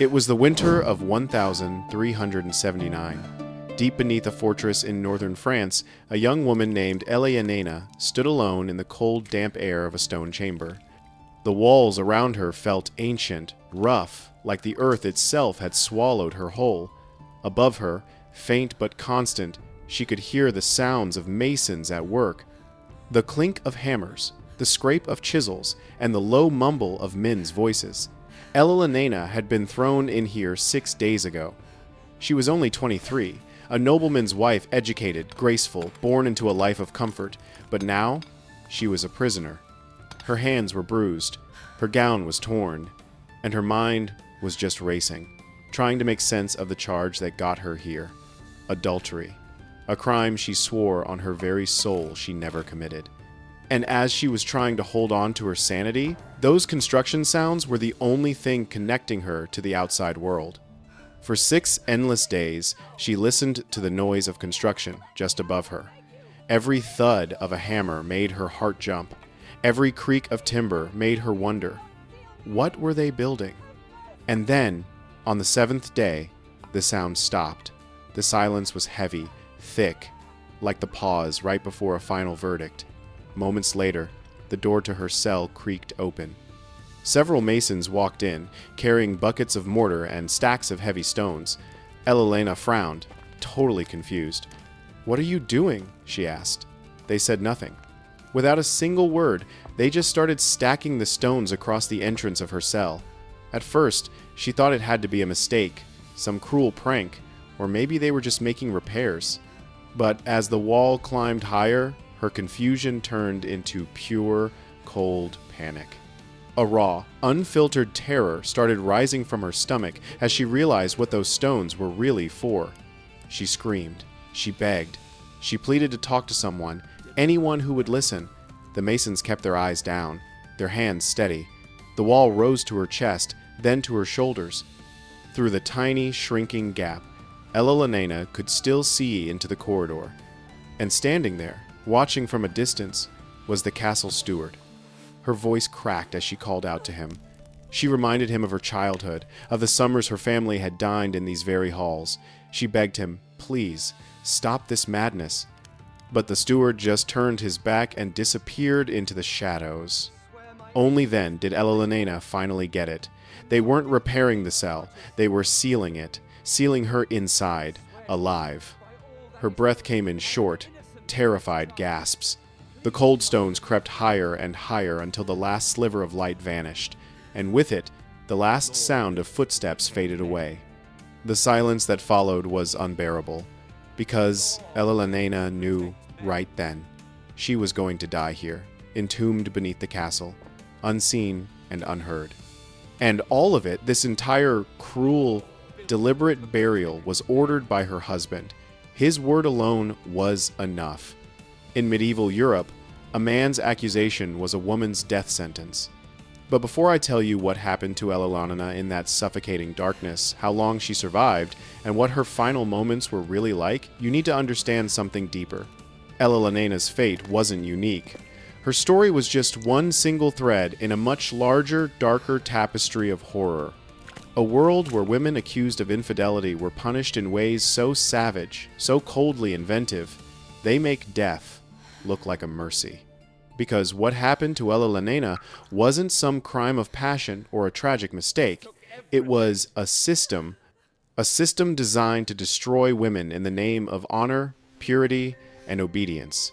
It was the winter of 1379. Deep beneath a fortress in northern France, a young woman named Eleonena stood alone in the cold, damp air of a stone chamber. The walls around her felt ancient, rough, like the earth itself had swallowed her whole. Above her, faint but constant, she could hear the sounds of masons at work, the clink of hammers, the scrape of chisels, and the low mumble of men's voices. Eleonena had been thrown in here 6 days ago. She was only 23, a nobleman's wife, educated, graceful, born into a life of comfort, but now she was a prisoner. Her hands were bruised, her gown was torn, and her mind was just racing, trying to make sense of the charge that got her here. Adultery. A crime she swore on her very soul she never committed. And as she was trying to hold on to her sanity, those construction sounds were the only thing connecting her to the outside world. For 6 endless days, she listened to the noise of construction just above her. Every thud of a hammer made her heart jump. Every creak of timber made her wonder, what were they building? And then, on the 7th day, the sound stopped. The silence was heavy, thick, like the pause right before a final verdict. Moments later, the door to her cell creaked open. Several masons walked in, carrying buckets of mortar and stacks of heavy stones. Eleonena frowned, totally confused. "What are you doing?" she asked. They said nothing. Without a single word, they just started stacking the stones across the entrance of her cell. At first, she thought it had to be a mistake, some cruel prank, or maybe they were just making repairs. But as the wall climbed higher, her confusion turned into pure, cold panic. A raw, unfiltered terror started rising from her stomach as she realized what those stones were really for. She screamed. She begged. She pleaded to talk to someone, anyone who would listen. The masons kept their eyes down, their hands steady. The wall rose to her chest, then to her shoulders. Through the tiny, shrinking gap, Eleonena could still see into the corridor. And standing there, watching from a distance, was the castle steward. Her voice cracked as she called out to him. She reminded him of her childhood, of the summers her family had dined in these very halls. She begged him, please, stop this madness. But the steward just turned his back and disappeared into the shadows. Only then did Eleonena finally get it. They weren't repairing the cell, they were sealing it, sealing her inside, alive. Her breath came in short, terrified gasps. The cold stones crept higher and higher until the last sliver of light vanished, and with it, the last sound of footsteps faded away. The silence that followed was unbearable, because Eleonena knew right then she was going to die here, entombed beneath the castle, unseen and unheard. And all of it, this entire cruel, deliberate burial, was ordered by her husband. His word alone was enough. In medieval Europe, a man's accusation was a woman's death sentence. But before I tell you what happened to Eleonena in that suffocating darkness, how long she survived, and what her final moments were really like, you need to understand something deeper. Eleonena's fate wasn't unique. Her story was just one single thread in a much larger, darker tapestry of horror. A world where women accused of infidelity were punished in ways so savage, so coldly inventive, they make death look like a mercy. Because what happened to Eleonena wasn't some crime of passion or a tragic mistake. It was a system designed to destroy women in the name of honor, purity, and obedience.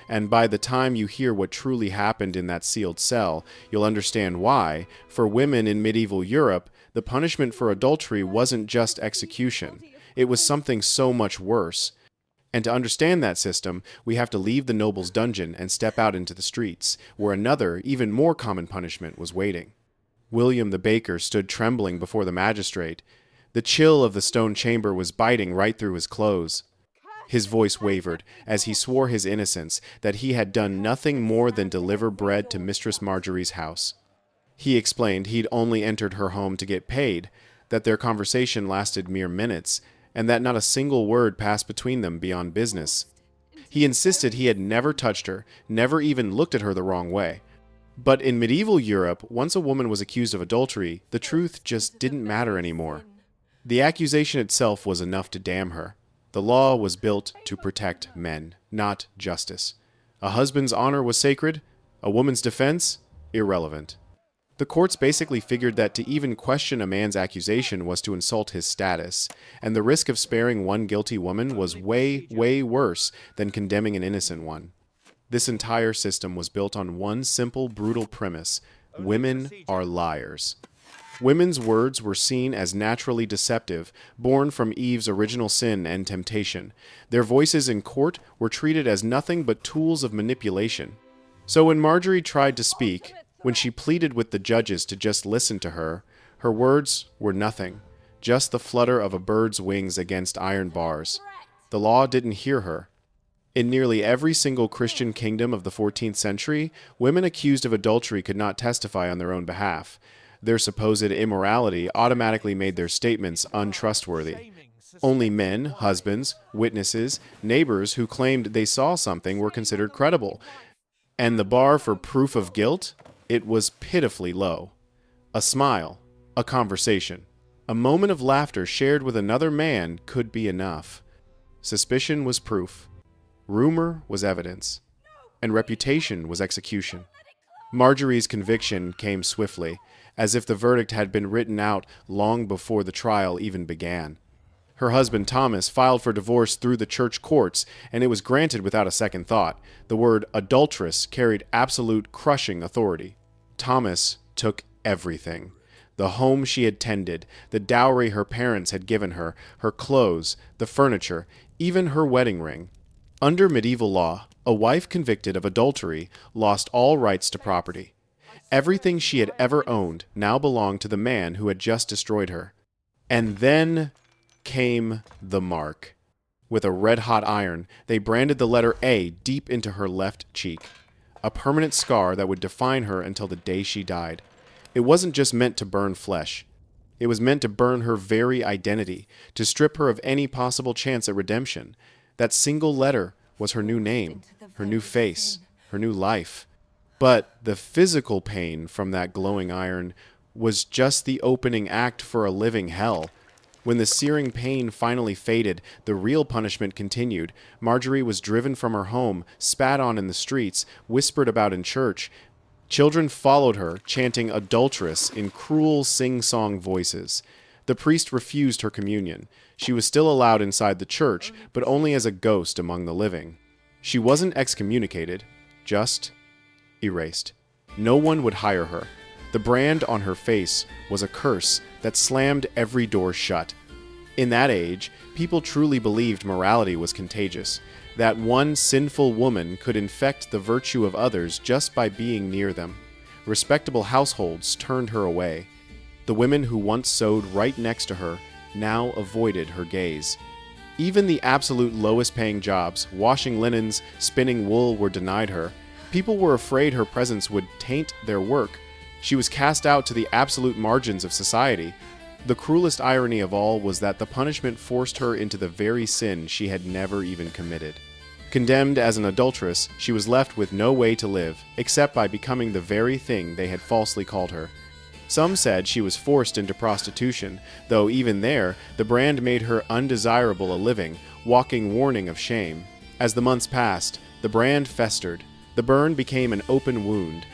And by the time you hear what truly happened in that sealed cell, you'll understand why, for women in medieval Europe, the punishment for adultery wasn't just execution. It was something so much worse. And to understand that system, we have to leave the noble's dungeon and step out into the streets, where another, even more common punishment was waiting. William the baker stood trembling before the magistrate. The chill of the stone chamber was biting right through his clothes. His voice wavered as he swore his innocence, that he had done nothing more than deliver bread to Mistress Margery's house. He explained he'd only entered her home to get paid, that their conversation lasted mere minutes, and that not a single word passed between them beyond business. He insisted he had never touched her, never even looked at her the wrong way. But in medieval Europe, once a woman was accused of adultery, the truth just didn't matter anymore. The accusation itself was enough to damn her. The law was built to protect men, not justice. A husband's honor was sacred, a woman's defense, irrelevant. The courts basically figured that to even question a man's accusation was to insult his status, and the risk of sparing one guilty woman was way, way worse than condemning an innocent one. This entire system was built on one simple, brutal premise: women are liars. Women's words were seen as naturally deceptive, born from Eve's original sin and temptation. Their voices in court were treated as nothing but tools of manipulation. So when Margery tried to speak, when she pleaded with the judges to just listen to her, her words were nothing, just the flutter of a bird's wings against iron bars. The law didn't hear her. In nearly every single Christian kingdom of the 14th century, women accused of adultery could not testify on their own behalf. Their supposed immorality automatically made their statements untrustworthy. Only men, husbands, witnesses, neighbors who claimed they saw something were considered credible. And the bar for proof of guilt? It was pitifully low. A smile, a conversation, a moment of laughter shared with another man could be enough. Suspicion was proof. Rumor was evidence. And reputation was execution. Margery's conviction came swiftly, as if the verdict had been written out long before the trial even began. Her husband Thomas filed for divorce through the church courts, and it was granted without a second thought. The word adulteress carried absolute crushing authority. Thomas took everything. The home she had tended, the dowry her parents had given her, her clothes, the furniture, even her wedding ring. Under medieval law, a wife convicted of adultery lost all rights to property. Everything she had ever owned now belonged to the man who had just destroyed her. And then came the mark. With a red-hot iron, they branded the letter A deep into her left cheek, a permanent scar that would define her until the day she died. It wasn't just meant to burn flesh. It was meant to burn her very identity, to strip her of any possible chance at redemption. That single letter was her new name, her new face, her new life. But the physical pain from that glowing iron was just the opening act for a living hell. When the searing pain finally faded, the real punishment continued. Margery was driven from her home, spat on in the streets, whispered about in church. Children followed her, chanting adulteress in cruel sing-song voices. The priest refused her communion. She was still allowed inside the church, but only as a ghost among the living. She wasn't excommunicated, just erased. No one would hire her. The brand on her face was a curse that slammed every door shut. In that age, people truly believed morality was contagious, that one sinful woman could infect the virtue of others just by being near them. Respectable households turned her away. The women who once sewed right next to her now avoided her gaze. Even the absolute lowest-paying jobs, washing linens, spinning wool, were denied her. People were afraid her presence would taint their work. She was cast out to the absolute margins of society. The cruelest irony of all was that the punishment forced her into the very sin she had never even committed. Condemned as an adulteress, she was left with no way to live, except by becoming the very thing they had falsely called her. Some said she was forced into prostitution, though even there, the brand made her undesirable a living, walking warning of shame. As the months passed, the brand festered. The burn became an open wound.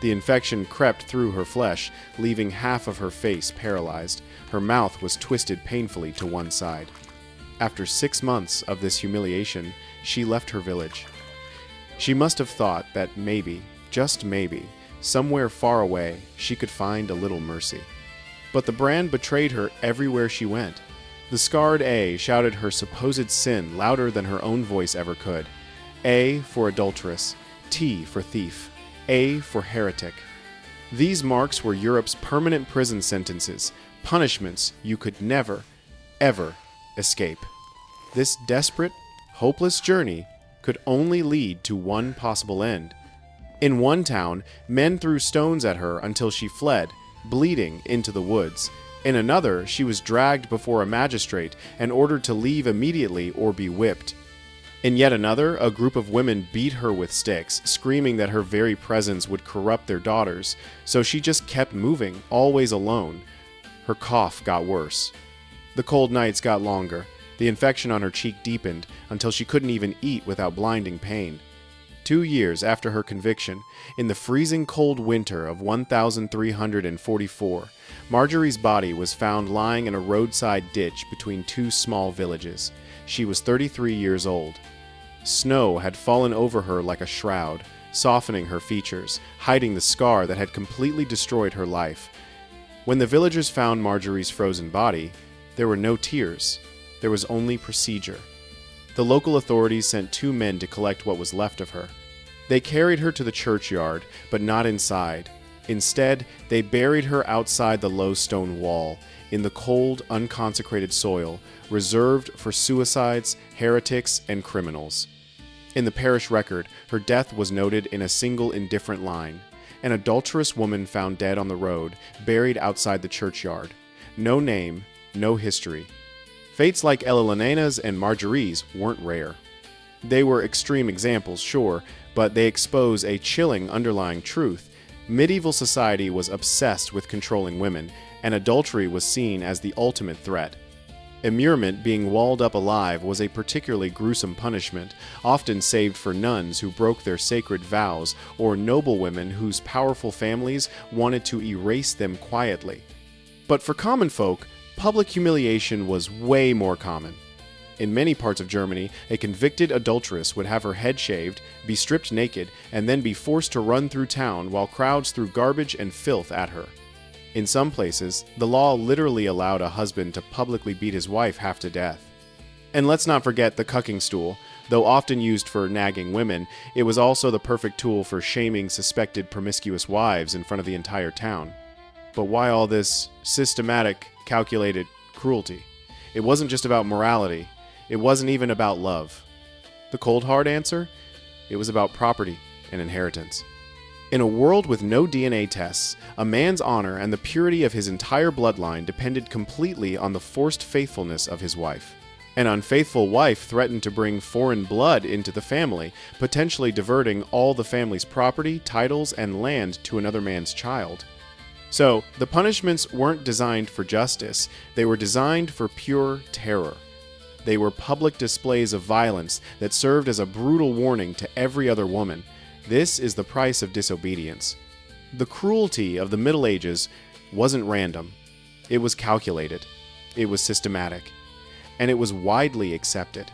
The infection crept through her flesh, leaving half of her face paralyzed. Her mouth was twisted painfully to one side. After 6 months of this humiliation, she left her village. She must have thought that maybe, just maybe, somewhere far away, she could find a little mercy. But the brand betrayed her everywhere she went. The scarred A shouted her supposed sin louder than her own voice ever could. A for adulteress, T for thief, A for heretic. These marks were Europe's permanent prison sentences, punishments you could never, ever escape. This desperate, hopeless journey could only lead to one possible end. In one town, men threw stones at her until she fled, bleeding, into the woods. In another, she was dragged before a magistrate and ordered to leave immediately or be whipped. In yet another, a group of women beat her with sticks, screaming that her very presence would corrupt their daughters, so she just kept moving, always alone. Her cough got worse. The cold nights got longer. The infection on her cheek deepened until she couldn't even eat without blinding pain. 2 years after her conviction, in the freezing cold winter of 1344, Margery's body was found lying in a roadside ditch between two small villages. She was 33 years old. Snow had fallen over her like a shroud, softening her features, hiding the scar that had completely destroyed her life. When the villagers found Margery's frozen body, there were no tears. There was only procedure. The local authorities sent 2 men to collect what was left of her. They carried her to the churchyard, but not inside. Instead, they buried her outside the low stone wall, in the cold, unconsecrated soil, reserved for suicides, heretics, and criminals. In the parish record, her death was noted in a single indifferent line. An adulterous woman found dead on the road, buried outside the churchyard. No name, no history. Fates like Elena's and Margery's weren't rare. They were extreme examples, sure, but they expose a chilling underlying truth. Medieval society was obsessed with controlling women, and adultery was seen as the ultimate threat. Immurement, being walled up alive, was a particularly gruesome punishment, often saved for nuns who broke their sacred vows or noblewomen whose powerful families wanted to erase them quietly. But for common folk, public humiliation was way more common. In many parts of Germany, a convicted adulteress would have her head shaved, be stripped naked, and then be forced to run through town while crowds threw garbage and filth at her. In some places, the law literally allowed a husband to publicly beat his wife half to death. And let's not forget the cucking stool. Though often used for nagging women, it was also the perfect tool for shaming suspected promiscuous wives in front of the entire town. But why all this systematic, calculated cruelty? It wasn't just about morality. It wasn't even about love. The cold hard answer? It was about property and inheritance. In a world with no DNA tests, a man's honor and the purity of his entire bloodline depended completely on the forced faithfulness of his wife. An unfaithful wife threatened to bring foreign blood into the family, potentially diverting all the family's property, titles, and land to another man's child. So, the punishments weren't designed for justice, they were designed for pure terror. They were public displays of violence that served as a brutal warning to every other woman. This is the price of disobedience. The cruelty of the Middle Ages wasn't random. It was calculated. It was systematic. And it was widely accepted.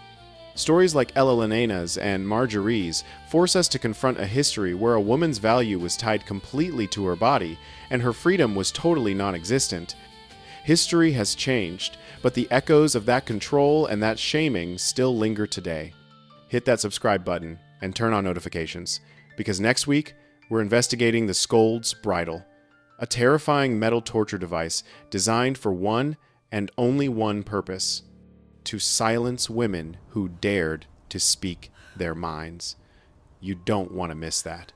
Stories like Elena's and Margery's force us to confront a history where a woman's value was tied completely to her body, and her freedom was totally non-existent. History has changed, but the echoes of that control and that shaming still linger today. Hit that subscribe button and turn on notifications, because next week, we're investigating the Scold's Bridle, a terrifying metal torture device designed for one and only one purpose: to silence women who dared to speak their minds. You don't want to miss that.